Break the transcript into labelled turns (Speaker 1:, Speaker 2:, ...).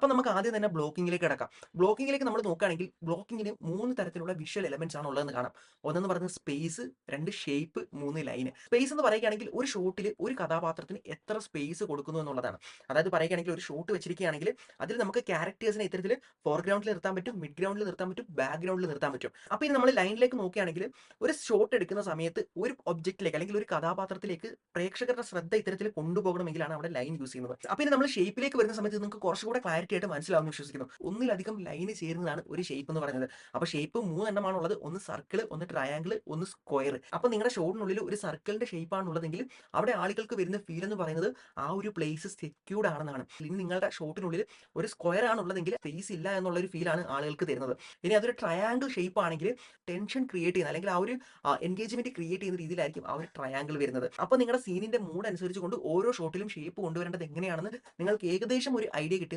Speaker 1: അപ്പോൾ നമുക്ക് ആദ്യം തന്നെ ബ്ലോക്കിങ്ങിലേക്ക് കിടക്കാം. ബ്ലോക്കിങ്ങിലേക്ക് നമ്മൾ നോക്കുകയാണെങ്കിൽ ബ്ലോക്കിങ്ങിന് 3 തരത്തിലുള്ള വിഷ്വൽ എലമെന്റ്സ് ആണ് ഉള്ളതെന്ന് കാണാം. ഒന്നെന്ന് പറയുന്നത് സ്പേസ്, 2 ഷേപ്പ്, 3 ലൈന്. സ്പേസ് എന്ന് പറയുകയാണെങ്കിൽ ഒരു ഷോട്ടിൽ ഒരു കഥാപാത്രത്തിന് എത്ര സ്പേസ് കൊടുക്കുന്നു എന്നുള്ളതാണ്. അതായത് പറയുകയാണെങ്കിൽ ഒരു ഷോട്ട് വെച്ചിരിക്കുകയാണെങ്കിൽ അതിൽ നമുക്ക് ക്യാരക്ടേഴ്സിനെ ഇത്തരത്തിൽ ഫോർഗ്രൗണ്ടിൽ നിർത്താൻ പറ്റും, മിഡ് ഗ്രൗണ്ടിൽ നിർത്താൻ പറ്റും, ബാക്ക്ഗ്രൗണ്ടിൽ നിർത്താൻ പറ്റും. അപ്പോൾ ഇനി നമ്മൾ ലൈനിലേക്ക് നോക്കുകയാണെങ്കിൽ ഒരു ഷോട്ട് എടുക്കുന്ന സമയത്ത് ഒരു ഒബ്ജക്റ്റിലേക്ക് അല്ലെങ്കിൽ ഒരു കഥാപാത്രത്തിലേക്ക് പ്രേക്ഷകരുടെ ശ്രദ്ധ ഇത്തരത്തിൽ കൊണ്ടുപോകണമെങ്കിലാണ് അവിടെ ലൈൻ യൂസ് ചെയ്യുന്നത്. അപ്പോൾ ഇനി നമ്മൾ ഷേപ്പിലേക്ക് വരുന്ന സമയത്ത് നിങ്ങൾക്ക് കുറച്ചുകൂടെ ക്ലാരിറ്റി ആയിട്ട് മനസ്സിലാവുമെന്ന് വിശ്വസിക്കുന്നു. ഒന്നിലധികം ലൈന് ചേരുന്നതാണ് ഒരു ഷേപ്പ് എന്ന് പറയുന്നത്. അപ്പോൾ ഷേപ്പ് 3 എണ്ണമാണുള്ളത്. ഒന്ന് സർക്കിൾ, ഒന്ന് ട്രയാങ്കിൾ, ഒന്ന് സ്ക്വയർ. അപ്പോൾ നിങ്ങളുടെ ഷോട്ടിനുള്ളിൽ ഒരു സർക്കിളിന്റെ ഷേപ്പ് ആണുള്ളതെങ്കിൽ അവിടെ ആളുകൾക്ക് വരുന്ന ഫീൽ എന്ന് പറയുന്നത് ആ ഒരു പ്ലേസ് സെക്യൂർഡ് ആണെന്നാണ്. ഇനി നിങ്ങളുടെ ഷോട്ടിനുള്ളിൽ ഒരു സ്ക്വയർ ആണുള്ളതെങ്കിൽ സ്പേസ് ഇല്ല എന്നുള്ള ഒരു ഫീലാണ് ആളുകൾക്ക് തരുന്നത്. ഇനി അതൊരു ട്രയാങ്കിൾ ഷേപ്പ് ആണെങ്കിൽ ടെൻഷൻ ക്രിയേറ്റ് ചെയ്യുന്ന അല്ലെങ്കിൽ ആ ഒരു എൻഗേജ്മെന്റ് ക്രിയേറ്റ് ചെയ്യുന്ന രീതിയിലായിരിക്കും ആ ഒരു ട്രയാങ്കിൾ വരുന്നത്. അപ്പോൾ നിങ്ങളുടെ സീനിന്റെ മൂഡ് അനുസരിച്ച് കൊണ്ട് ഓരോ ഷോട്ടിലും ഷേപ്പ് കൊണ്ടുവരേണ്ടത് എങ്ങനെയാണെന്ന് നിങ്ങൾക്ക് ഏകദേശം ഒരു ഐഡിയ കിട്ടി